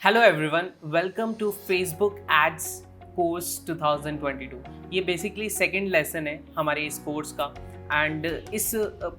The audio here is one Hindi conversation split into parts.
Hello everyone, welcome to Facebook ads course 2022। ये बेसिकली सेकंड लेसन है हमारे इस कोर्स का। एंड इस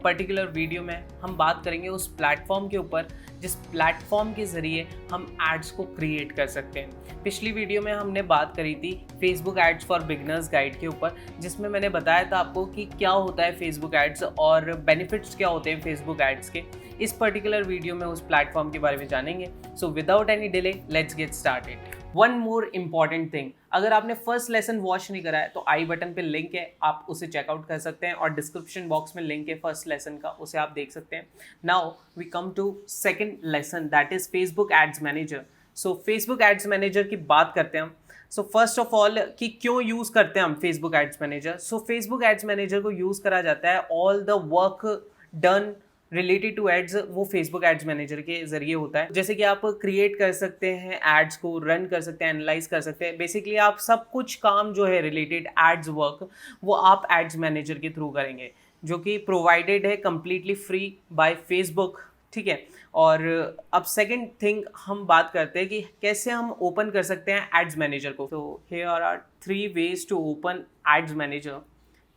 पर्टिकुलर वीडियो में हम बात करेंगे उस प्लेटफॉर्म के ऊपर जिस प्लेटफॉर्म के ज़रिए हम एड्स को क्रिएट कर सकते हैं। पिछली वीडियो में हमने बात करी थी Facebook ads for beginners guide के ऊपर, जिसमें मैंने बताया था आपको कि क्या होता है फेसबुक एड्स और बेनिफिट्स क्या होते हैं फेसबुक एड्स के। इस पर्टिकुलर वीडियो में उस प्लेटफॉर्म के बारे में जानेंगे। So without any delay let's get started. One more important thing, अगर आपने फर्स्ट लेसन वॉच नहीं करा है तो आई बटन पे लिंक है, आप उसे चेकआउट कर सकते हैं और डिस्क्रिप्शन बॉक्स में लिंक है फर्स्ट लेसन का, उसे आप देख सकते हैं। Now we come to second lesson, that is Facebook ads manager. So Facebook ads manager की बात करते हैं हम। सो फर्स्ट ऑफ ऑल कि क्यों यूज़ करते हैं हम Facebook ads manager. So Facebook ads manager को यूज़ करा जाता है all the work done related to ads, वो फेसबुक एड्स मैनेजर के जरिए होता है। जैसे कि आप क्रिएट कर सकते हैं एड्स को, रन कर सकते हैं, एनालाइज कर सकते हैं। बेसिकली आप सब कुछ काम जो है रिलेटेड एड्स वर्क वो आप एड्स मैनेजर के थ्रू करेंगे, जो कि प्रोवाइडेड है कंप्लीटली फ्री बाय फेसबुक। ठीक है। और अब सेकंड थिंग हम बात करते हैं कि कैसे हम ओपन कर सकते हैं एड्स मैनेजर को। तो here are 3 ways to open ads manager.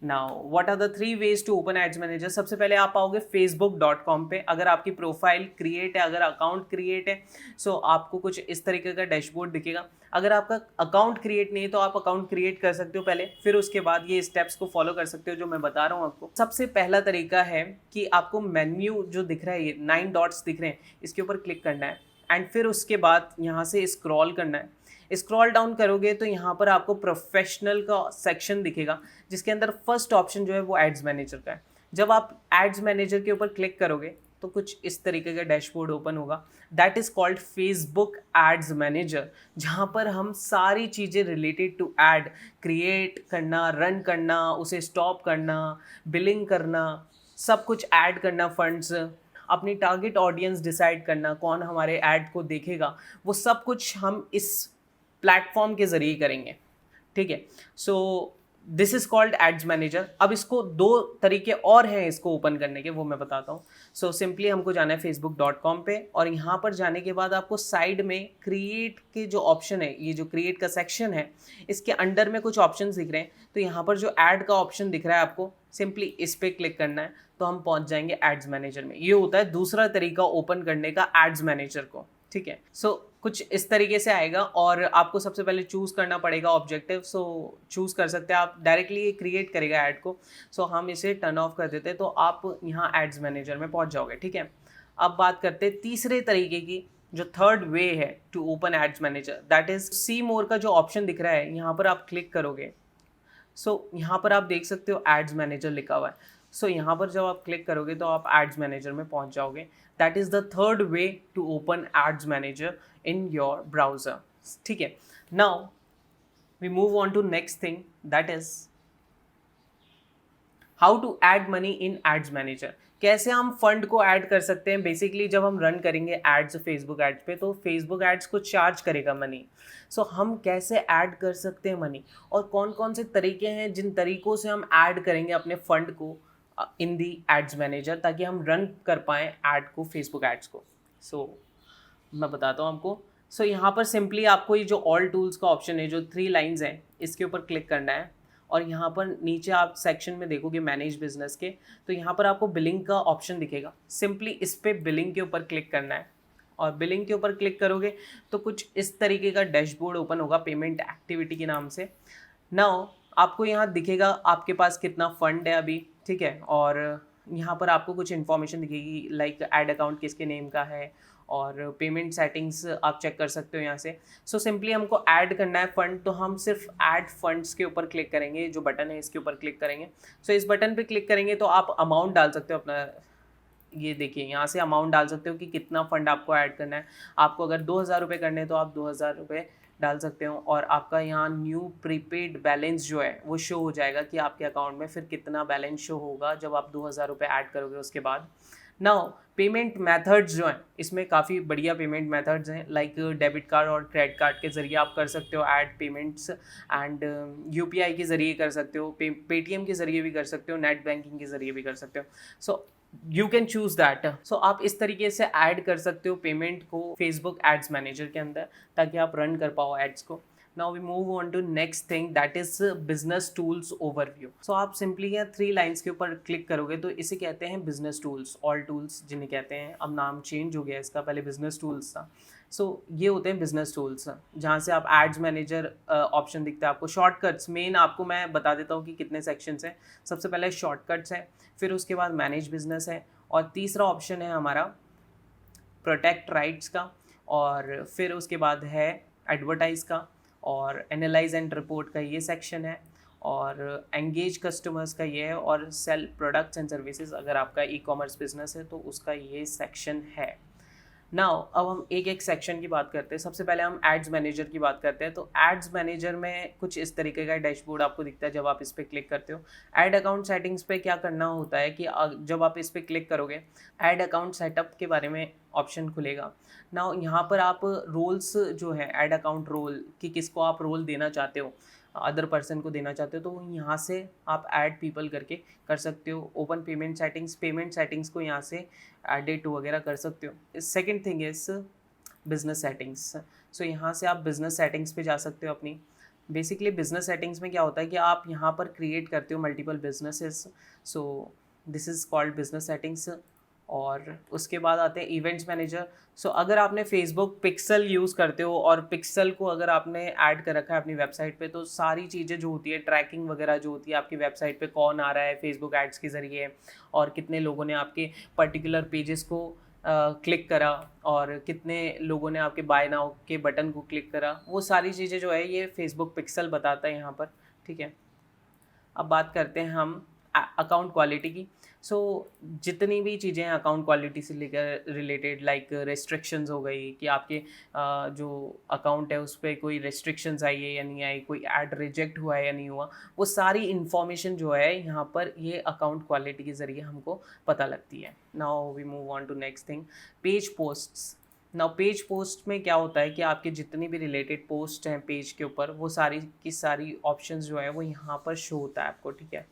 Now what are the 3 ways to open ads manager. सबसे पहले आप आओगे facebook.com पे। अगर आपकी प्रोफाइल क्रिएट है, अगर अकाउंट क्रिएट है, सो आपको कुछ इस तरीके का डैशबोर्ड दिखेगा। अगर आपका अकाउंट क्रिएट नहीं है तो आप अकाउंट क्रिएट कर सकते हो पहले, फिर उसके बाद ये स्टेप्स को फॉलो कर सकते हो जो मैं बता रहा हूँ आपको। सबसे पहला तरीका है कि आपको मेन्यू जो दिख रहा है, ये 9 डॉट्स दिख रहे हैं, इसके ऊपर क्लिक करना है एंड फिर उसके बाद यहाँ से स्क्रॉल करना है। स्क्रॉल डाउन करोगे तो यहाँ पर आपको प्रोफेशनल का सेक्शन दिखेगा, जिसके अंदर फर्स्ट ऑप्शन जो है वो एड्स मैनेजर का है। जब आप एड्स मैनेजर के ऊपर क्लिक करोगे तो कुछ इस तरीके का डैशबोर्ड ओपन होगा, that is called Facebook ads manager, जहाँ पर हम सारी चीज़ें रिलेटेड टू एड क्रिएट करना, रन करना, उसे स्टॉप करना, बिलिंग करना, सब कुछ ऐड करना, फंड्स, अपनी टारगेट ऑडियंस डिसाइड करना, कौन हमारे ऐड को देखेगा, वो सब कुछ हम इस प्लेटफॉर्म के ज़रिए करेंगे। ठीक है। So this is called ads manager. अब इसको 2 तरीके और हैं इसको ओपन करने के, वो मैं बताता हूँ। सो सिंपली हमको जाना है facebook.com पे और यहाँ पर जाने के बाद आपको साइड में क्रिएट के जो ऑप्शन है, ये जो क्रिएट का सेक्शन है, इसके अंडर में कुछ ऑप्शन दिख रहे हैं। तो यहाँ पर जो ऐड का ऑप्शन दिख रहा है आपको, सिंपली इस पर क्लिक करना है तो हम पहुँच जाएंगे एड्स मैनेजर में। ये होता है दूसरा तरीका ओपन करने का एड्स मैनेजर को। ठीक है। सो कुछ इस तरीके से आएगा और आपको सबसे पहले चूज़ करना पड़ेगा ऑब्जेक्टिव। सो चूज़ कर सकते हैं आप, डायरेक्टली ये क्रिएट करेगा ऐड को। सो हम इसे टर्न ऑफ कर देते हैं तो आप यहाँ एड्स मैनेजर में पहुँच जाओगे। ठीक है। अब बात करते हैं तीसरे तरीके की, जो थर्ड वे है to open ads manager, that is see more का जो ऑप्शन दिख रहा है, यहाँ पर आप क्लिक करोगे। सो यहाँ पर आप देख सकते हो एड्स मैनेजर लिखा हुआ है। सो यहाँ पर जब आप क्लिक करोगे तो आप एड्स मैनेजर में पहुँच जाओगे। That is the third way to open ads manager in your browser. ठीक है। Now we move on to next thing, that is how to add money in ads manager. कैसे हम फंड को ऐड कर सकते हैं। बेसिकली जब हम रन करेंगे एड्स फेसबुक एड्स पे तो फेसबुक एड्स को चार्ज करेगा मनी। सो हम कैसे ऐड कर सकते हैं मनी और कौन कौन से तरीके हैं जिन तरीकों से हम ऐड करेंगे अपने फंड को इन दी एड्स मैनेजर, ताकि हम रन कर पाएँ ऐड को, फेसबुक एड्स को। सो मैं बताता हूँ आपको। सो यहाँ पर सिंपली आपको ये जो ऑल टूल्स का ऑप्शन है, जो 3 लाइंस हैं, इसके ऊपर क्लिक करना है और यहाँ पर नीचे आप सेक्शन में देखोगे मैनेज बिजनेस के, तो यहाँ पर आपको बिलिंग का ऑप्शन दिखेगा। सिंपली इस पर बिलिंग के ऊपर क्लिक करना है और बिलिंग के ऊपर क्लिक करोगे तो कुछ इस तरीके का डैशबोर्ड ओपन होगा पेमेंट एक्टिविटी के नाम से। नाउ आपको यहाँ दिखेगा आपके पास कितना फंड है अभी। ठीक है। और यहाँ पर आपको कुछ इन्फॉर्मेशन दिखेगी, लाइक ऐड अकाउंट किसके नेम का है और पेमेंट सेटिंग्स आप चेक कर सकते हो यहाँ से। सो सिंपली हमको ऐड करना है फंड, तो हम सिर्फ ऐड फंड्स के ऊपर क्लिक करेंगे, जो बटन है इसके ऊपर क्लिक करेंगे। सो इस बटन पे क्लिक करेंगे तो आप अमाउंट डाल सकते हो अपना। ये देखिए यहाँ से अमाउंट डाल सकते हो कि कितना फंड आपको ऐड करना है। आपको अगर 2000 रुपये करने हैं तो आप 2000 रुपये डाल सकते हो और आपका यहाँ न्यू प्रीपेड बैलेंस जो है वो शो हो जाएगा कि आपके अकाउंट में फिर कितना बैलेंस शो होगा जब आप 2000 रुपये ऐड करोगे उसके बाद। नाउ पेमेंट मेथड्स जो हैं, इसमें काफ़ी बढ़िया पेमेंट मेथड्स हैं, लाइक डेबिट कार्ड और क्रेडिट कार्ड के ज़रिए आप कर सकते हो ऐड पेमेंट्स एंड यूपीआई के ज़रिए कर सकते हो, पेटीएम के ज़रिए भी कर सकते हो, नेट बैंकिंग के ज़रिए भी कर सकते हो। So you can choose that. So आप इस तरीके से ऐड कर सकते हो पेमेंट को फेसबुक एड्स मैनेजर के अंदर, ताकि आप रन कर पाओ एड्स को। Now we move on to next thing, that is business tools overview. So आप सिंपली यहाँ 3 लाइन्स के ऊपर क्लिक करोगे तो इसे कहते हैं बिजनेस टूल्स, ऑल टूल्स जिन्हें कहते हैं। अब नाम चेंज हो गया इसका, पहले बिजनेस टूल्स था। सो ये होते हैं बिजनेस टूल्स, जहाँ से आप एड्स मैनेजर ऑप्शन दिखता है आपको। शॉर्टकट्स मेन आपको मैं बता देता हूँ कि कितने सेक्शंस हैं। सबसे पहले शॉर्टकट्स है, फिर उसके बाद मैनेज बिजनेस है, और तीसरा ऑप्शन है हमारा प्रोटेक्ट राइट्स का, और फिर उसके बाद है एडवर्टाइज का, और एनालाइज एंड रिपोर्ट का ये सेक्शन है, और एंगेज कस्टमर्स का ये है, और सेल प्रोडक्ट्स एंड सर्विसेज अगर आपका ई कॉमर्स बिजनेस है तो उसका ये सेक्शन है। नाउ अब हम एक एक सेक्शन की बात करते हैं। सबसे पहले हम एड्स मैनेजर की बात करते हैं। तो एड्स मैनेजर में कुछ इस तरीके का डैशबोर्ड आपको दिखता है जब आप इस पर क्लिक करते हो। ऐड अकाउंट सेटिंग्स पे क्या करना होता है कि जब आप इस पर क्लिक करोगे, ऐड अकाउंट सेटअप के बारे में ऑप्शन खुलेगा। नाउ यहाँ पर आप रोल्स जो है, ऐड अकाउंट रोल कि किसको आप रोल देना चाहते हो, अदर पर्सन को देना चाहते हो, तो यहाँ से आप ऐड पीपल करके कर सकते हो। ओपन पेमेंट सेटिंग्स को यहाँ से एडिट वगैरह कर सकते हो। Second thing is business settings. So यहाँ से आप बिजनेस सेटिंग्स पे जा सकते हो अपनी। बेसिकली बिजनेस सेटिंग्स में क्या होता है कि आप यहाँ पर क्रिएट करते हो multiple businesses, so this is called business settings. और उसके बाद आते हैं इवेंट्स मैनेजर। सो अगर आपने फेसबुक पिक्सल यूज़ करते हो और पिक्सल को अगर आपने ऐड कर रखा है अपनी वेबसाइट पे, तो सारी चीज़ें जो होती है, ट्रैकिंग वगैरह जो होती है आपकी वेबसाइट पे, कौन आ रहा है फेसबुक एड्स के ज़रिए, और कितने लोगों ने आपके पर्टिकुलर पेजेस को क्लिक करा, और कितने लोगों ने आपके बाय नाउ के बटन को क्लिक करा, वो सारी चीज़ें जो है ये फेसबुक पिक्सल बताता है यहाँ पर। ठीक है, अब बात करते हैं हम अकाउंट क्वालिटी की। सो जितनी भी चीज़ें हैं अकाउंट क्वालिटी से लेकर रिलेटेड, लाइक रेस्ट्रिक्शंस हो गई कि आपके जो अकाउंट है उस पर कोई रेस्ट्रिक्शंस आई है या नहीं आई, कोई ऐड रिजेक्ट हुआ है या नहीं हुआ, वो सारी इन्फॉर्मेशन जो है यहाँ पर ये अकाउंट क्वालिटी के ज़रिए हमको पता लगती है। Now we move on to next thing, page posts. Now page post में क्या होता है कि आपके जितनी भी रिलेटेड पोस्ट हैं पेज के ऊपर, वो सारी की सारी ऑप्शंस जो है वो यहाँ पर शो होता है आपको। ठीक है,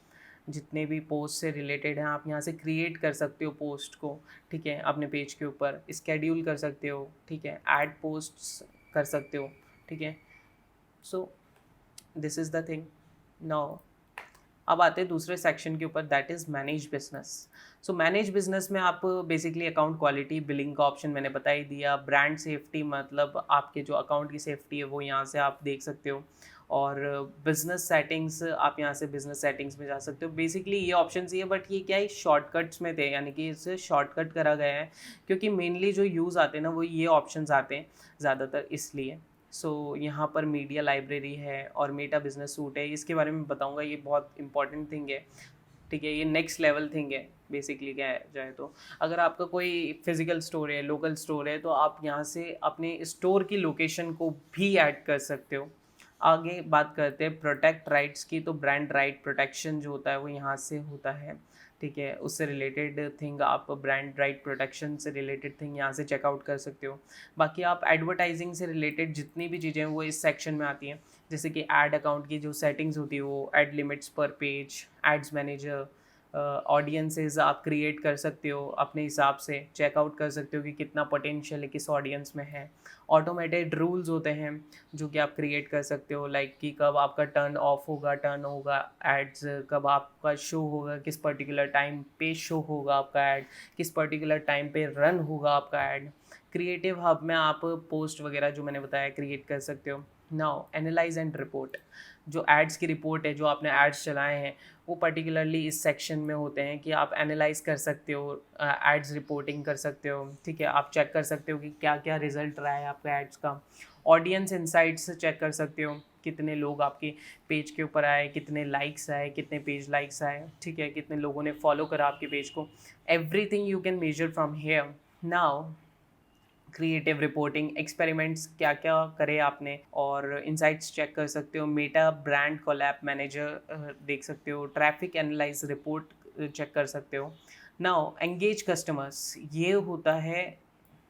जितने भी पोस्ट से रिलेटेड हैं आप यहाँ से क्रिएट कर सकते हो पोस्ट को। ठीक है, अपने पेज के ऊपर स्केड्यूल कर सकते हो। ठीक है, ऐड पोस्ट्स कर सकते हो। ठीक है, so this is the thing. Now अब आते हैं दूसरे सेक्शन के ऊपर, that is manage business. So manage business में आप बेसिकली अकाउंट क्वालिटी, बिलिंग का ऑप्शन मैंने बता ही दिया। ब्रांड सेफ्टी, मतलब आपके जो अकाउंट की सेफ्टी है वो यहाँ से आप देख सकते हो। और बिजनेस सेटिंग्स, आप यहाँ से बिजनेस सेटिंग्स में जा सकते हो। बेसिकली ये ऑप्शन ही है, बट ये क्या है, शॉर्टकट्स में थे, यानी कि इसे शॉर्टकट करा गया है, क्योंकि मेनली जो यूज़ आते हैं ना वो ये ऑप्शंस आते हैं ज़्यादातर, इसलिए। सो यहाँ पर मीडिया लाइब्रेरी है और मेटा बिजनेस सूट है, इसके बारे में बताऊँगा, ये बहुत इंपॉर्टेंट थिंग है। ठीक है, ये नेक्स्ट लेवल थिंग है। बेसिकली क्या है जाए तो, अगर आपका कोई फिजिकल स्टोर है, लोकल स्टोर है, तो आप यहाँ से अपने स्टोर की लोकेशन को भी ऐड कर सकते हो। आगे बात करते हैं प्रोटेक्ट राइट्स की। तो ब्रांड राइट प्रोटेक्शन जो होता है वो यहाँ से होता है। ठीक है, उससे रिलेटेड थिंग आप ब्रांड राइट प्रोटेक्शन से रिलेटेड थिंग यहाँ से चेकआउट कर सकते हो। बाकी आप एडवर्टाइजिंग से रिलेटेड जितनी भी चीज़ें हैं वो इस सेक्शन में आती हैं, जैसे कि ऐड अकाउंट की जो सेटिंग्स होती है वो ऐड लिमिट्स पर पेज, एड्स मैनेजर, ऑडियंसेस आप क्रिएट कर सकते हो अपने हिसाब से, चेकआउट कर सकते हो कि कितना पोटेंशियल है किस ऑडियंस में है। ऑटोमेटेड रूल्स होते हैं जो कि आप क्रिएट कर सकते हो, लाइक कि कब आपका टर्न ऑफ होगा, टर्न होगा एड्स, कब आपका शो होगा, किस पर्टिकुलर टाइम पे शो होगा आपका ऐड, किस पर्टिकुलर टाइम पे रन होगा आपका ऐड। क्रिएटिव हब में आप पोस्ट वगैरह जो मैंने बताया क्रिएट कर सकते हो। नाउ एनालाइज एंड रिपोर्ट, जो एड्स की रिपोर्ट है, जो आपने एड्स चलाए हैं वो पर्टिकुलरली इस सेक्शन में होते हैं कि आप एनालाइज कर सकते हो, एड्स रिपोर्टिंग कर सकते हो। ठीक है, आप चेक कर सकते हो कि क्या क्या रिजल्ट रहा है आपका एड्स का। ऑडियंस इनसाइट्स चेक कर सकते हो, कितने लोग आपके पेज के ऊपर आए, कितने लाइक्स आए, कितने पेज लाइक्स आए। ठीक है, कितने लोगों ने फॉलो करा आपके पेज को, everything you can measure from here. Now creative reporting, experiments क्या क्या करे आपने, और इनसाइट्स चेक कर सकते हो। मेटा ब्रांड कोलैब मैनेजर देख सकते हो। ट्रैफिक एनालाइज रिपोर्ट चेक कर सकते हो। नाउ एंगेज कस्टमर्स, ये होता है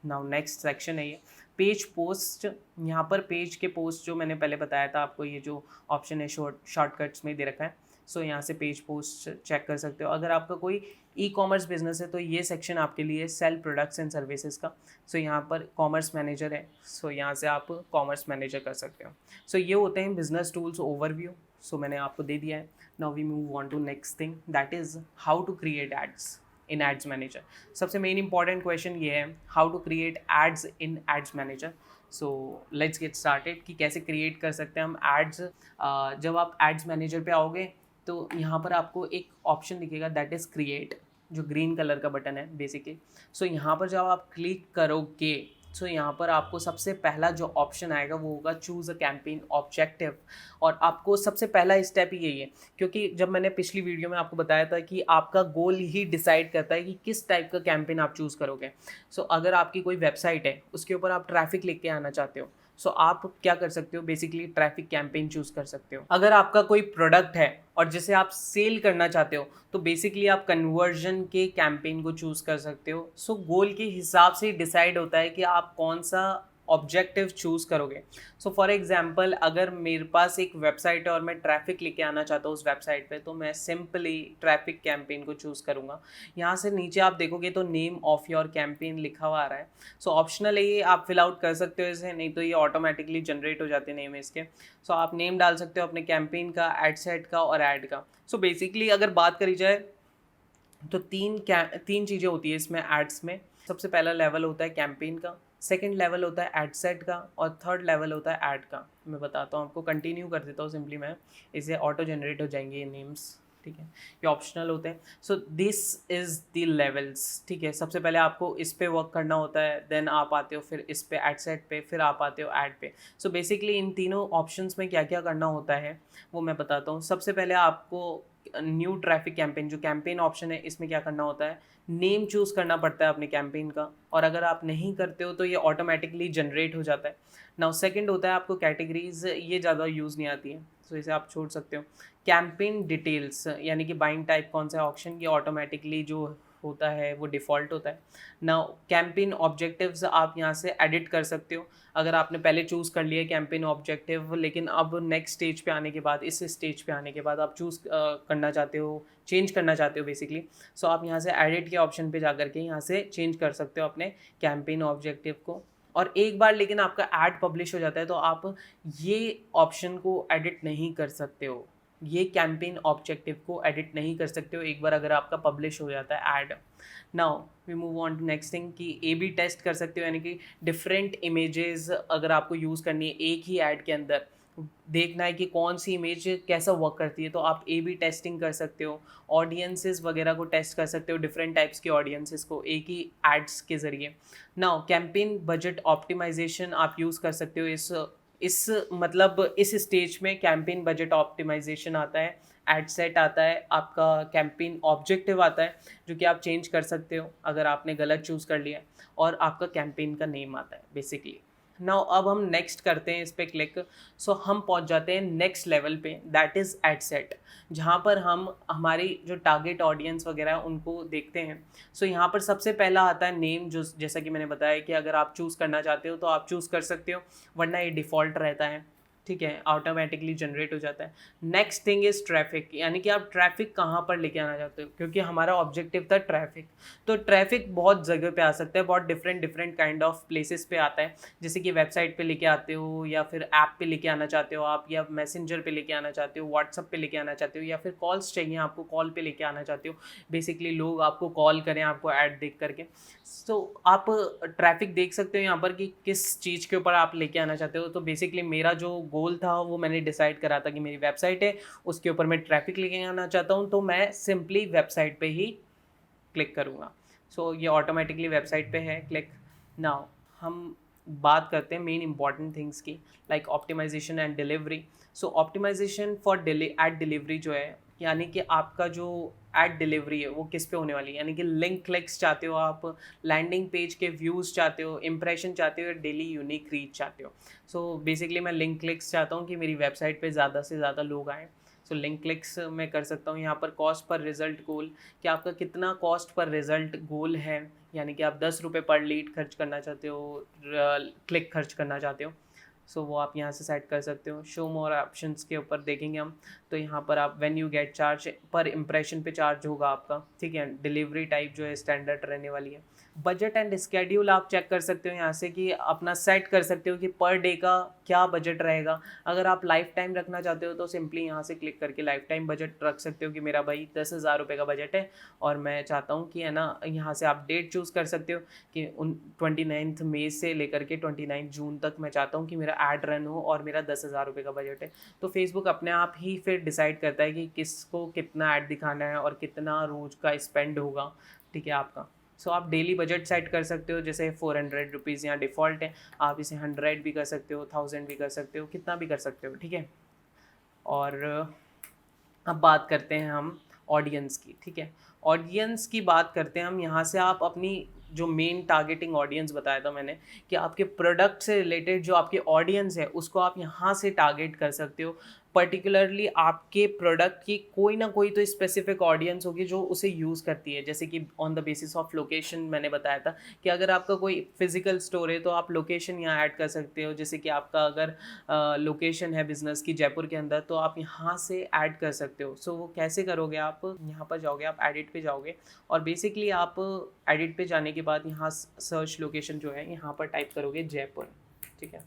नाउ नेक्स्ट सेक्शन है ये पेज पोस्ट। यहाँ पर पेज के पोस्ट जो मैंने पहले बताया था आपको, ये जो ऑप्शन है शॉर्टकट्स में दे रखा है। सो यहाँ से पेज पोस्ट चेक कर सकते हो। अगर आपका कोई ई कॉमर्स बिजनेस है तो ये सेक्शन आपके लिए सेल प्रोडक्ट्स एंड सर्विसेज का। सो यहाँ पर कॉमर्स मैनेजर है, सो यहाँ से आप कॉमर्स मैनेजर कर सकते हो। सो ये होते हैं बिजनेस टूल्स ओवरव्यू। सो मैंने आपको दे दिया है। Now we move on to next thing, that is how to create ads in ads manager. सबसे मेन इंपॉर्टेंट क्वेश्चन ये है, how to create ads in ads manager. So let's get started कि कैसे क्रिएट कर सकते हैं हम एड्स। जब आप एड्स मैनेजर पे आओगे तो यहाँ पर आपको एक ऑप्शन दिखेगा, दैट इज़ क्रिएट, जो ग्रीन कलर का बटन है बेसिकली। सो यहाँ पर जब आप क्लिक करोगे सो यहाँ पर आपको सबसे पहला जो ऑप्शन आएगा वो होगा चूज़ अ कैंपेन ऑब्जेक्टिव। और आपको सबसे पहला स्टेप ही यही है, क्योंकि जब मैंने पिछली वीडियो में आपको बताया था कि आपका गोल ही डिसाइड करता है कि किस टाइप का कैंपेन आप चूज़ करोगे। सो अगर आपकी कोई वेबसाइट है उसके ऊपर आप ट्रैफिक लेके आना चाहते हो, सो आप क्या कर सकते हो, बेसिकली ट्रैफिक कैंपेन चूज़ कर सकते हो। अगर आपका कोई प्रोडक्ट है और जिसे आप सेल करना चाहते हो तो बेसिकली आप कन्वर्जन के कैंपेन को चूज़ कर सकते हो। सो गोल के हिसाब से डिसाइड होता है कि आप कौन सा ऑब्जेक्टिव चूज़ करोगे। सो फॉर एग्जांपल अगर मेरे पास एक वेबसाइट है और मैं ट्रैफिक लेके आना चाहता हूँ उस वेबसाइट पे, तो मैं सिंपली ट्रैफिक कैंपेन को चूज़ करूँगा। यहाँ से नीचे आप देखोगे तो नेम ऑफ योर कैंपेन लिखा हुआ आ रहा है। सो ऑप्शनल है ये, आप फिल आउट कर सकते हो इसे, नहीं तो ये ऑटोमेटिकली जनरेट हो जाते हैं नेम इसके। सो आप नेम डाल सकते हो अपने कैंपेन का, एड सेट का और ऐड का। सो बेसिकली अगर बात करी जाए तो तीन चीज़ें होती है इसमें एड्स में। सबसे पहला लेवल होता है कैंपेन का, सेकंड लेवल होता है एड सेट का और थर्ड लेवल होता है ऐड का। मैं बताता हूँ आपको, कंटिन्यू कर देता हूँ सिंपली मैं, इसे ऑटो जनरेट हो जाएंगे ये नेम्स, ठीक है, ये ऑप्शनल होते हैं। सो दिस इज़ द लेवल्स, ठीक है। सबसे पहले आपको इस पे वर्क करना होता है, देन आप आते हो फिर इस पे एड सेट पे, फिर आप आते हो ऐड पे। सो बेसिकली इन तीनों ऑप्शंस में क्या क्या करना होता है वो मैं बताता हूँ। सबसे पहले आपको न्यू ट्रैफिक कैंपेन, जो कैंपेन ऑप्शन है इसमें क्या करना होता है, नेम चूज़ करना पड़ता है अपने कैंपेन का, और अगर आप नहीं करते हो तो ये ऑटोमेटिकली जनरेट हो जाता है। नाउ सेकंड होता है आपको कैटेगरीज, ये ज़्यादा यूज़ नहीं आती है तो इसे आप छोड़ सकते हो। कैंपेन डिटेल्स यानी कि बाइंग टाइप कौन सा ऑप्शन, ये ऑटोमेटिकली जो होता है वो डिफ़ॉल्ट होता है। नाउ कैंपेन ऑब्जेक्टिव्स आप यहाँ से एडिट कर सकते हो। अगर आपने पहले चूज़ कर लिया कैंपेन ऑब्जेक्टिव, लेकिन अब नेक्स्ट स्टेज पे आने के बाद, इस स्टेज पे आने के बाद आप चूज़ करना चाहते हो, चेंज करना चाहते हो बेसिकली, सो आप यहाँ से एडिट के ऑप्शन पे जा करके यहाँ से चेंज कर सकते हो अपने कैंपेन ऑब्जेक्टिव को। और एक बार लेकिन आपका ऐड पब्लिश हो जाता है तो आप ये ऑप्शन को एडिट नहीं कर सकते हो, ये कैंपेन ऑब्जेक्टिव को एडिट नहीं कर सकते हो एक बार अगर आपका पब्लिश हो जाता है ad. Now we move on to next thing कि ए बी टेस्ट कर सकते हो, यानी कि डिफरेंट इमेजेस अगर आपको यूज़ करनी है एक ही ऐड के अंदर, देखना है कि कौन सी इमेज कैसा वर्क करती है, तो आप ए बी टेस्टिंग कर सकते हो। ऑडियंसेस वगैरह को टेस्ट कर सकते हो, डिफरेंट टाइप्स के ऑडियंसेस को एक ही एड्स के ज़रिए। नाउ कैंपेन बजट ऑप्टिमाइजेशन आप यूज़ कर सकते हो इस मतलब इस स्टेज में कैंपेन बजट ऑप्टिमाइजेशन आता है, एड सेट आता है, आपका कैंपेन ऑब्जेक्टिव आता है जो कि आप चेंज कर सकते हो अगर आपने गलत चूज़ कर लिया, और आपका कैंपेन का नेम आता है बेसिकली। नाउ अब हम नेक्स्ट करते हैं इस पर क्लिक। सो हम पहुंच जाते हैं नेक्स्ट लेवल पे, दैट इज़ एड सेट, जहाँ पर हम हमारी जो टारगेट ऑडियंस वगैरह है उनको देखते हैं। सो यहाँ पर सबसे पहला आता है नेम, जो जैसा कि मैंने बताया कि अगर आप चूज़ करना चाहते हो तो आप चूज़ कर सकते हो, वरना ये डिफ़ॉल्ट रहता है, ठीक है, ऑटोमेटिकली जनरेट हो जाता है। नेक्स्ट थिंग इज़ ट्रैफिक, यानी कि आप ट्रैफिक कहाँ पर लेके आना चाहते हो, क्योंकि हमारा ऑब्जेक्टिव था ट्रैफिक। तो ट्रैफिक बहुत जगह पे आ सकता है, बहुत डिफरेंट काइंड ऑफ प्लेसेस पे आता है, जैसे कि वेबसाइट पे लेके आते हो, या फिर ऐप पे लेके आना चाहते हो आप, या मैसेंजर पे लेके आना चाहते हो, व्हाट्सअप पे लेके आना चाहते हो, या फिर कॉल्स चाहिए आपको, कॉल पे लेके आना चाहते हो, बेसिकली लोग आपको कॉल करें आपको ऐड देख करके। सो आप ट्रैफिक देख सकते हो यहाँ पर कि किस चीज़ के ऊपर आप लेके आना चाहते हो। तो बेसिकली मेरा जो गोल था वो मैंने डिसाइड करा था कि मेरी वेबसाइट है उसके ऊपर मैं ट्रैफिक लेके आना चाहता हूँ, तो मैं सिंपली वेबसाइट पे ही क्लिक करूँगा। सो ये ऑटोमेटिकली वेबसाइट पे है क्लिक। नाउ हम बात करते हैं मेन इंपॉर्टेंट थिंग्स की, like optimization and delivery. So optimization for ad delivery जो है, यानी कि आपका जो एड डिलीवरी है वो किस पे होने वाली है, यानी कि लिंक क्लिक्स चाहते हो आप, लैंडिंग पेज के व्यूज़ चाहते हो, इंप्रेशन चाहते हो, डेली यूनिक रीच चाहते हो। सो बेसिकली मैं लिंक क्लिक्स चाहता हूँ कि मेरी वेबसाइट पे ज़्यादा से ज़्यादा लोग आएँ। सो लिंक क्लिक्स मैं कर सकता हूँ। यहाँ पर कॉस्ट पर रिजल्ट गोल, कि आपका कितना कॉस्ट पर रिजल्ट गोल है, यानी कि आप 10 रुपये पर लीड खर्च करना चाहते हो, क्लिक खर्च करना चाहते हो। सो वो आप यहाँ से सेट कर सकते हो। शो मोर ऑप्शंस के ऊपर देखेंगे हम, तो यहाँ पर आप व्हेन यू गेट चार्ज, पर इम्प्रेशन पे चार्ज होगा आपका, ठीक है। डिलीवरी टाइप जो है स्टैंडर्ड रहने वाली है। बजट एंड स्केड्यूल आप चेक कर सकते हो यहाँ से कि अपना सेट कर सकते हो कि पर डे का क्या बजट रहेगा। अगर आप लाइफ टाइम रखना चाहते हो तो सिंपली यहाँ से क्लिक करके लाइफ टाइम बजट रख सकते हो कि मेरा भाई 10,000 रुपये का बजट है और मैं चाहता हूँ कि है ना, यहाँ से आप डेट चूज़ कर सकते हो कि 29 मई से लेकर के 29 जून तक मैं चाहता हूँ कि मेरा ऐड रन हो और मेरा 10,000 रुपये का बजट है। तो फेसबुक अपने आप ही फिर डिसाइड करता है कि किसको कितना ऐड दिखाना है और कितना रोज़ का स्पेंड होगा, ठीक है आपका। सो आप डेली बजट सेट कर सकते हो, जैसे 400 रुपीज़ यहाँ डिफ़ॉल्ट है, आप इसे 100 भी कर सकते हो, 1000 भी कर सकते हो, कितना भी कर सकते हो, ठीक है। और अब बात करते हैं हम ऑडियंस की, ठीक है। ऑडियंस की बात करते हैं हम, यहाँ से आप अपनी जो मेन टारगेटिंग ऑडियंस बताया था मैंने कि आपके प्रोडक्ट से रिलेटेड जो आपकी ऑडियंस है उसको आप यहाँ से टारगेट कर सकते हो। पर्टिकुलरली आपके प्रोडक्ट की कोई ना कोई तो स्पेसिफिक ऑडियंस होगी जो उसे यूज़ करती है, जैसे कि on the basis of location मैंने बताया था कि अगर आपका कोई फिजिकल स्टोर है तो आप लोकेशन यहाँ ऐड कर सकते हो। जैसे कि आपका अगर लोकेशन है बिजनेस की जयपुर के अंदर तो आप यहाँ से ऐड कर सकते हो। सो वो कैसे करोगे, आप यहाँ पर जाओगे, आप एडिट पे जाओगे और बेसिकली आप एडिट पे जाने के बाद यहाँ सर्च लोकेशन जो है यहाँ पर टाइप करोगे जयपुर, ठीक है।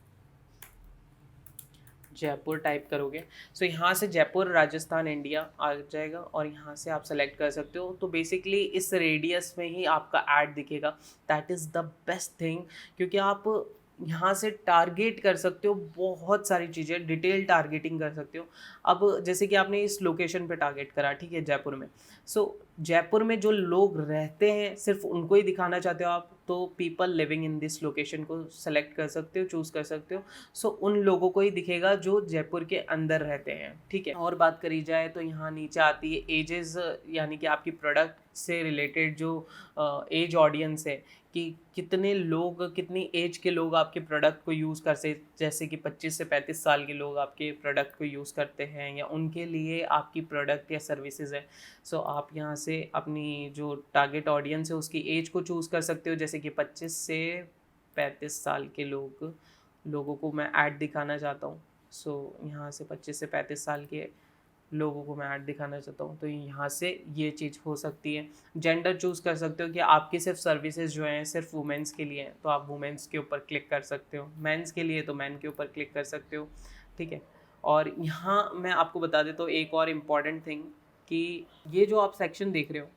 जयपुर टाइप करोगे सो यहाँ से जयपुर राजस्थान इंडिया आ जाएगा और यहाँ से आप सेलेक्ट कर सकते हो। तो बेसिकली इस रेडियस में ही आपका ऐड दिखेगा। That is the best thing, क्योंकि आप यहाँ से टारगेट कर सकते हो बहुत सारी चीज़ें, डिटेल टारगेटिंग कर सकते हो। अब जैसे कि आपने इस लोकेशन पे टारगेट करा, ठीक है, जयपुर में। सो जयपुर में जो लोग रहते हैं सिर्फ उनको ही दिखाना चाहते हो आप, तो people living in this location को सेलेक्ट कर सकते हो, चूज़ कर सकते हो। सो उन लोगों को ही दिखेगा जो जयपुर के अंदर रहते हैं, ठीक है। और बात करी जाए तो यहाँ नीचे आती है एजेस, यानी कि आपकी प्रोडक्ट से रिलेटेड जो एज ऑडियंस है कि कितने लोग, कितनी एज के लोग आपके प्रोडक्ट को यूज़ कर सकते, जैसे कि 25 से 35 साल के लोग आपके प्रोडक्ट को यूज़ करते हैं या उनके लिए आपकी प्रोडक्ट या सर्विसेज है। सो आप यहाँ से अपनी जो टारगेट ऑडियंस है उसकी एज को चूज़ कर सकते हो, जैसे कि 25 से 35 साल के लोगों को मैं ऐड दिखाना चाहता हूँ। सो यहाँ से 25 से 35 साल के लोगों को मैं ऐड दिखाना चाहता हूँ, तो यहाँ से ये चीज़ हो सकती है। जेंडर चूज़ कर सकते हो कि आपकी सिर्फ सर्विसेज जो हैं सिर्फ वुमेंस के लिए हैं, तो आप वुमेंस के ऊपर क्लिक कर सकते हो। मेंस के लिए तो मैन के ऊपर क्लिक कर सकते हो, ठीक है। और यहाँ मैं आपको बता देता हूँ एक और इम्पॉर्टेंट थिंग कि ये जो आप सेक्शन देख रहे हो,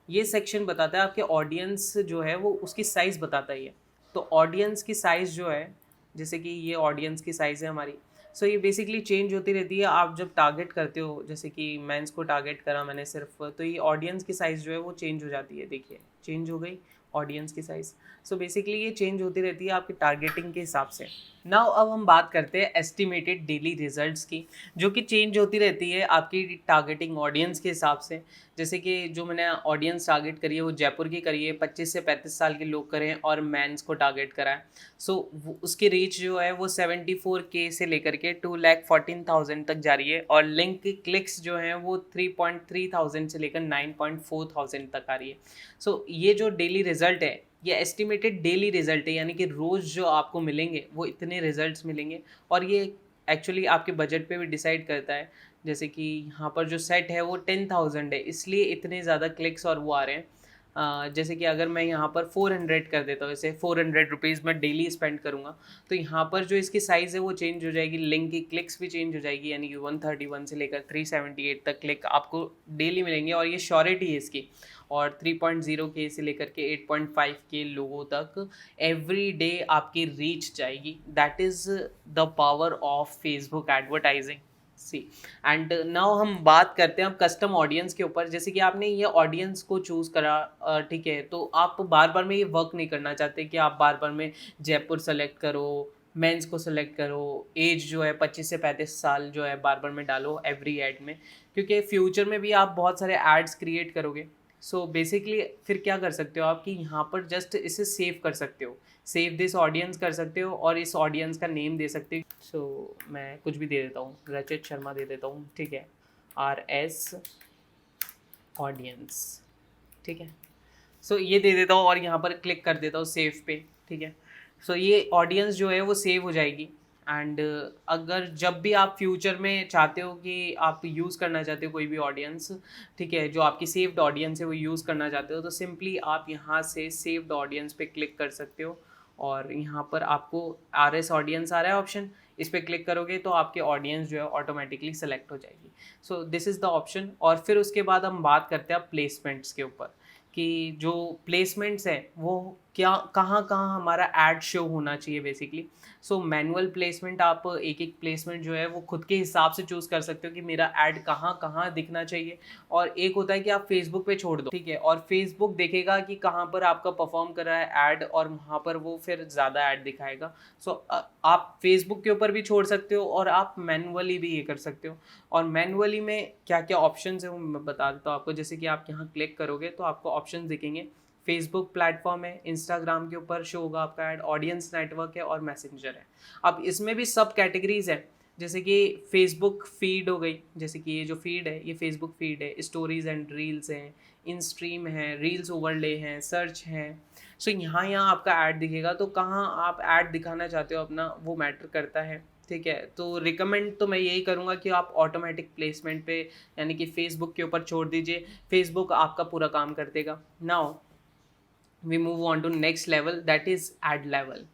ये सेक्शन बताता है आपके ऑडियंस जो है वो उसकी साइज़ बताता ही है। तो ऑडियंस की साइज़ जो है, जैसे कि ये ऑडियंस की साइज़ है हमारी। सो ये बेसिकली चेंज होती रहती है आप जब टारगेट करते हो। जैसे कि मेंस को टारगेट करा मैंने सिर्फ, तो ये ऑडियंस की साइज़ जो है वो चेंज हो जाती है। देखिए चेंज हो गई ऑडियंस की साइज़। सो बेसिकली ये चेंज होती रहती है आपकी टारगेटिंग के हिसाब से। नाउ अब हम बात करते हैं एस्टिमेटेड डेली रिजल्ट्स की, जो कि चेंज होती रहती है आपकी टारगेटिंग ऑडियंस के हिसाब से। जैसे कि जो मैंने ऑडियंस टारगेट करी है वो जयपुर की करी है, 25 से 35 साल के लोग करें और मेंस को टारगेट करा है। सो उसकी रीच जो है वो 74K से लेकर के 2,14,000 तक जा रही है और लिंक की क्लिक्स जो हैं वो 3,300 से लेकर 9,400 तक आ रही है। सो ये जो डेली रिजल्ट है ये एस्टिमेटेड डेली रिजल्ट है, यानी कि रोज़ जो आपको मिलेंगे वो इतने रिजल्ट्स मिलेंगे और ये एक्चुअली आपके बजट पे भी डिसाइड करता है। जैसे कि यहाँ पर जो सेट है वो 10,000 है, इसलिए इतने ज़्यादा क्लिक्स और वो आ रहे हैं। जैसे कि अगर मैं यहाँ पर 400 कर देता हूँ, इसे 400 रुपीज़ मैं डेली स्पेंड करूँगा, तो यहाँ पर जो इसकी साइज़ है वो चेंज हो जाएगी, लिंक की क्लिक्स भी चेंज हो जाएगी, यानी कि 131 से लेकर 378 तक क्लिक आपको डेली मिलेंगे और ये श्योरिटी है इसकी। और 3.0K से लेकर के 8.5K लोगों तक एवरी डे आपकी रीच जाएगी। That is the power of Facebook advertising. See and now हम बात करते हैं अब कस्टम ऑडियंस के ऊपर। जैसे कि आपने ये ऑडियंस को चूज़ करा, ठीक है, तो आप बार बार में ये वर्क नहीं करना चाहते कि आप बार बार में जयपुर सेलेक्ट करो, मेंस को सेलेक्ट करो, एज जो है 25 से 35 साल जो है बार बार में डालो एवरी एड में, क्योंकि फ्यूचर में भी आप बहुत सारे एड्स क्रिएट करोगे। सो बेसिकली फिर क्या कर सकते हो आप कि यहाँ पर जस्ट इसे सेव कर सकते हो, सेव दिस ऑडियंस कर सकते हो और इस ऑडियंस का नेम दे सकते हो। सो मैं कुछ भी दे देता हूँ, रचित शर्मा दे देता हूँ, ठीक है, RS ऑडियंस, ठीक है। सो ये दे देता हूँ और यहाँ पर क्लिक कर देता हूँ सेव पे, ठीक है। सो ये ऑडियंस जो है वो सेव हो जाएगी एंड अगर जब भी आप फ्यूचर में चाहते हो कि आप यूज़ करना चाहते हो कोई भी ऑडियंस, ठीक है, जो आपकी सेव्ड ऑडियंस है वो यूज़ करना चाहते हो, तो सिंपली आप यहाँ से सेव्ड ऑडियंस पे क्लिक कर सकते हो और यहाँ पर आपको RS ऑडियंस आ रहा है ऑप्शन, इस पर क्लिक करोगे तो आपके ऑडियंस जो है ऑटोमेटिकली सेलेक्ट हो जाएगी। सो दिस इज़ द ऑप्शन। और फिर उसके बाद हम बात करते हैं प्लेसमेंट्स के ऊपर कि जो प्लेसमेंट्स हैं वो क्या कहाँ कहाँ हमारा ऐड शो होना चाहिए बेसिकली। सो मैनुअल प्लेसमेंट, आप एक एक प्लेसमेंट जो है वो खुद के हिसाब से चूज़ कर सकते हो कि मेरा ऐड कहाँ कहाँ दिखना चाहिए। और एक होता है कि आप फेसबुक पे छोड़ दो, ठीक है, और फेसबुक देखेगा कि कहाँ पर आपका परफॉर्म कर रहा है ऐड और वहाँ पर वो फिर ज़्यादा ऐड दिखाएगा। सो आप फेसबुक के ऊपर भी छोड़ सकते हो और आप मैनुअली भी ये कर सकते हो। और मैनुअली में क्या क्या ऑप्शन है वो मैं बता देता हूँ आपको। जैसे कि आप यहाँ क्लिक करोगे तो आपको ऑप्शन दिखेंगे, फेसबुक प्लेटफॉर्म है, इंस्टाग्राम के ऊपर शो होगा आपका ऐड, ऑडियंस नेटवर्क है और मैसेंजर है। अब इसमें भी सब कैटेगरीज है, जैसे कि फेसबुक फीड हो गई, जैसे कि ये जो फीड है ये फेसबुक फीड है, स्टोरीज एंड रील्स हैं, इन स्ट्रीम है, रील्स ओवरले हैं, सर्च हैं। सो यहाँ यहाँ आपका ऐड दिखेगा, तो कहाँ आप ऐड दिखाना चाहते हो अपना वो मैटर करता है, ठीक है। तो रिकमेंड तो मैं यही करूँगा कि आप ऑटोमेटिक प्लेसमेंट पे यानी कि फेसबुक के ऊपर छोड़ दीजिए, फेसबुक आपका पूरा काम कर देगा। Now we move on to next level, that is ad level.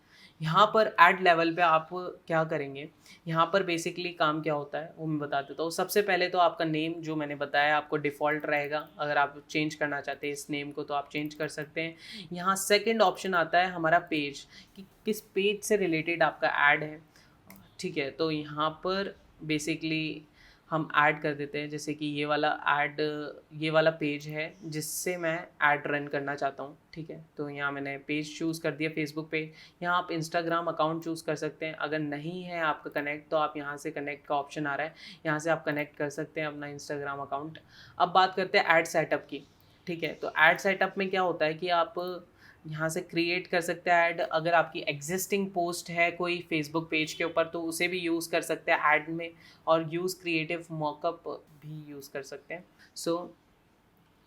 यहाँ पर एड लेवल पे आप क्या करेंगे, यहाँ पर बेसिकली काम क्या होता है वो मैं बता देता हूँ। सबसे पहले तो आपका नेम जो मैंने बताया आपको डिफ़ॉल्ट रहेगा, अगर आप चेंज करना चाहते हैं इस नेम को तो आप चेंज कर सकते हैं। यहाँ सेकंड ऑप्शन आता है हमारा पेज, कि किस पेज से रिलेटेड आपका ऐड है, ठीक है। तो यहाँ पर बेसिकली हम ऐड कर देते हैं, जैसे कि ये वाला ऐड, ये वाला पेज है जिससे मैं ऐड रन करना चाहता हूँ, ठीक है। तो यहाँ मैंने पेज चूज़ कर दिया फेसबुक पे। यहाँ आप इंस्टाग्राम अकाउंट चूज़ कर सकते हैं, अगर नहीं है आपका कनेक्ट तो आप यहाँ से कनेक्ट का ऑप्शन आ रहा है, यहाँ से आप कनेक्ट कर सकते हैं अपना इंस्टाग्राम अकाउंट। अब बात करते हैं ऐड सेटअप की, ठीक है। तो ऐड सेटअप में क्या होता है कि आप यहाँ से क्रिएट कर सकते हैं ऐड, अगर आपकी एग्जिस्टिंग पोस्ट है कोई फेसबुक पेज के ऊपर तो उसे भी यूज़ कर सकते हैं ऐड में, और यूज़ क्रिएटिव मॉकअप भी यूज़ कर सकते हैं। सो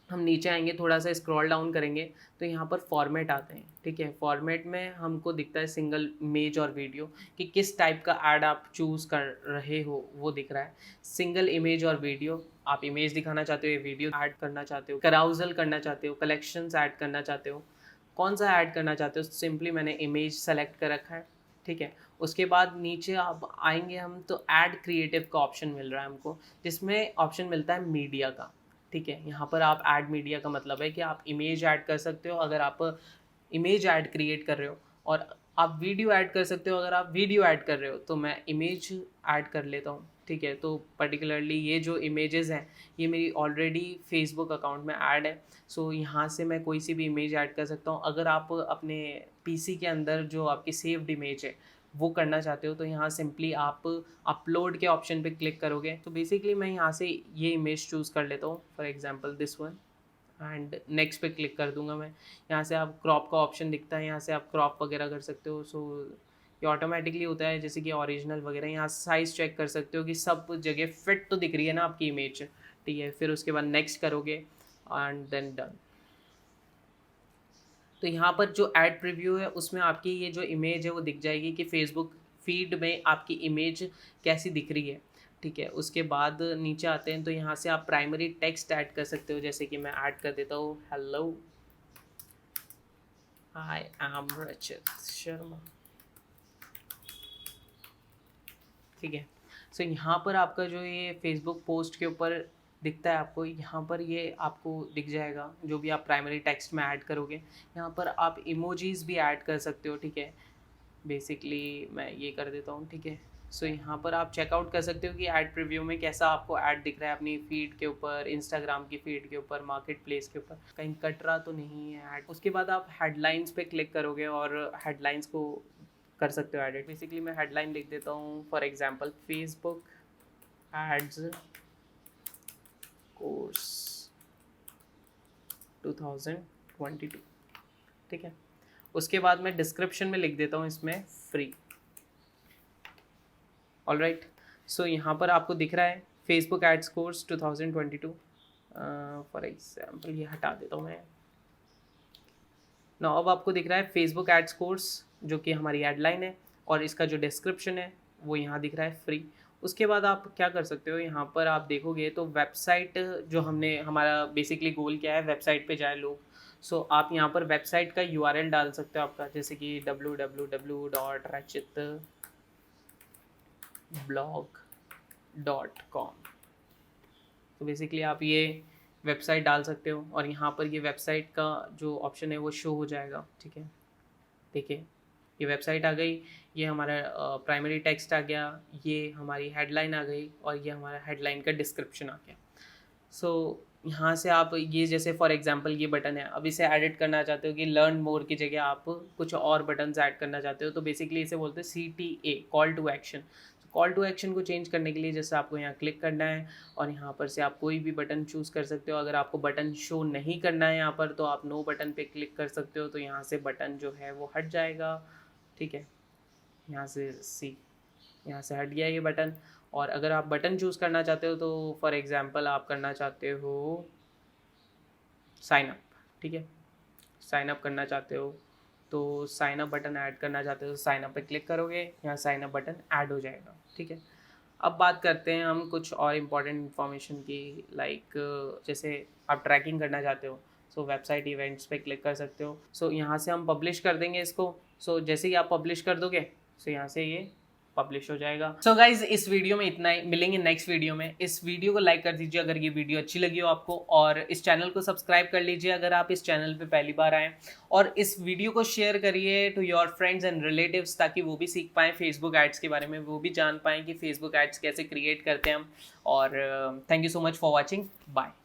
हम नीचे आएंगे, थोड़ा सा स्क्रॉल डाउन करेंगे तो यहाँ पर फॉर्मेट आते हैं, ठीक है। फॉर्मेट में हमको दिखता है सिंगल इमेज और वीडियो, कि किस टाइप का ऐड आप चूज़ कर रहे हो वो दिख रहा है। सिंगल इमेज और वीडियो, आप इमेज दिखाना चाहते हो या वीडियो ऐड करना चाहते हो, कराउजल करना चाहते हो, कलेक्शंस ऐड करना चाहते हो, कौन सा ऐड करना चाहते हो, सिंपली मैंने इमेज सेलेक्ट कर रखा है, ठीक है। उसके बाद नीचे आप आएंगे हम तो ऐड क्रिएटिव का ऑप्शन मिल रहा है हमको, जिसमें ऑप्शन मिलता है मीडिया का, ठीक है। यहाँ पर आप ऐड मीडिया का मतलब है कि आप इमेज ऐड कर सकते हो अगर आप इमेज ऐड क्रिएट कर रहे हो, और आप वीडियो ऐड कर सकते हो अगर आप वीडियो ऐड कर रहे हो। तो मैं इमेज ऐड कर लेता हूँ, ठीक है। तो पर्टिकुलरली ये जो इमेजेस हैं ये मेरी ऑलरेडी फेसबुक अकाउंट में ऐड है। सो यहाँ से मैं कोई सी भी इमेज ऐड कर सकता हूँ। अगर आप अपने पीसी के अंदर जो आपकी सेव्ड इमेज है वो करना चाहते हो तो यहाँ सिंपली आप अपलोड के ऑप्शन पे क्लिक करोगे। तो बेसिकली मैं यहाँ से ये इमेज चूज़ कर लेता हूँ, for example this one, and next पे क्लिक कर दूंगा मैं। यहाँ से आप क्रॉप का ऑप्शन दिखता है, यहाँ से आप क्रॉप वगैरह कर सकते हो। सो ये ऑटोमेटिकली होता है, जैसे कि ओरिजिनल वगैरह। यहाँ साइज़ चेक कर सकते हो कि सब जगह फिट तो दिख रही है ना आपकी इमेज, ठीक है। फिर उसके बाद नेक्स्ट करोगे एंड देन डन। तो यहाँ पर जो ऐड प्रीव्यू है उसमें आपकी ये जो इमेज है वो दिख जाएगी कि फेसबुक फीड में आपकी इमेज कैसी दिख रही है, ठीक है। उसके बाद नीचे आते हैं तो यहाँ से आप प्राइमरी टेक्स्ट ऐड कर सकते हो, जैसे कि मैं ऐड कर देता हूँ, हेलो आई एम रचित शर्मा, ठीक है। सो यहाँ पर आपका जो ये फेसबुक पोस्ट के ऊपर दिखता है आपको, यहाँ पर ये आपको दिख जाएगा जो भी आप प्राइमरी टेक्स्ट में ऐड करोगे। यहाँ पर आप इमोजीज़ भी ऐड कर सकते हो, ठीक है। बेसिकली मैं ये कर देता हूँ, ठीक है। सो यहाँ पर आप चेकआउट कर सकते हो कि ऐड प्रीव्यू में कैसा आपको ऐड दिख रहा है अपनी फीड के ऊपर, इंस्टाग्राम की फीड के ऊपर, मार्केट प्लेस के ऊपर, कहीं कट रहा तो नहीं है ऐड। उसके बाद आप हेडलाइंस पे क्लिक करोगे और हेडलाइंस को कर सकते हो एडिट। बेसिकली मैं हेडलाइन लिख देता हूँ, for example Facebook ads course 2022, ठीक है। उसके बाद मैं डिस्क्रिप्शन में लिख देता हूँ इसमें फ्री, ऑलराइट। सो यहाँ पर आपको दिख रहा है Facebook ads course 2022, for example ये हटा देता हूँ मैं ना। अब आपको दिख रहा है फेसबुक एड्स कोर्स जो कि हमारी एडलाइन है, और इसका जो डिस्क्रिप्शन है वो यहाँ दिख रहा है फ्री। उसके बाद आप क्या कर सकते हो, यहाँ पर आप देखोगे तो वेबसाइट जो हमने, हमारा बेसिकली गोल क्या है, वेबसाइट पे जाए लोग। सो आप यहाँ पर वेबसाइट का URL डाल सकते हो आपका, जैसे कि www.rachitblog.com। तो बेसिकली आप ये वेबसाइट डाल सकते हो और यहाँ पर ये वेबसाइट का जो ऑप्शन है वो शो हो जाएगा। ठीक है, देखिए ये वेबसाइट आ गई, ये हमारा प्राइमरी टेक्स्ट आ गया, ये हमारी हेडलाइन आ गई और ये हमारा हेडलाइन का डिस्क्रिप्शन आ गया। सो यहाँ से आप ये, जैसे फॉर एग्जांपल ये बटन है, अब इसे एडिट करना चाहते हो कि लर्न मोर की जगह आप कुछ और बटन्स ऐड करना चाहते हो, तो बेसिकली इसे बोलते हैं CTA, call to action. Call to action को चेंज करने के लिए जैसे आपको यहाँ क्लिक करना है और यहाँ पर से आप कोई भी बटन चूज़ कर सकते हो। अगर आपको बटन शो नहीं करना है यहाँ पर तो आप नो बटन पे क्लिक कर सकते हो, तो यहाँ से बटन जो है वो हट जाएगा। ठीक है, यहाँ से यहाँ से हट गया ये बटन। और अगर आप बटन चूज़ करना चाहते हो तो फॉर एग्जांपल आप करना चाहते हो साइन अप। ठीक है, साइन अप करना चाहते हो तो साइन अप बटन ऐड करना चाहते हो तो साइन अप पे क्लिक करोगे, यहाँ साइन अप बटन ऐड हो जाएगा। ठीक है, अब बात करते हैं हम कुछ और इम्पॉर्टेंट इन्फॉर्मेशन की, लाइक जैसे आप ट्रैकिंग करना चाहते हो, सो वेबसाइट इवेंट्स पे क्लिक कर सकते हो। सो यहाँ से हम पब्लिश कर देंगे इसको। सो जैसे ही आप पब्लिश कर दोगे सो यहाँ से ये पब्लिश हो जाएगा। सो गाइज इस वीडियो में इतना ही, मिलेंगे नेक्स्ट वीडियो में। इस वीडियो को लाइक कर दीजिए अगर ये वीडियो अच्छी लगी हो आपको, और इस चैनल को सब्सक्राइब कर लीजिए अगर आप इस चैनल पे पहली बार आएँ, और इस वीडियो को शेयर करिए to your friends and relatives ताकि वो भी सीख पाएँ फेसबुक एड्स के बारे में, वो भी जान पाएँ कि फेसबुक एड्स कैसे क्रिएट करते हैं हम। और thank you so much for watching, bye.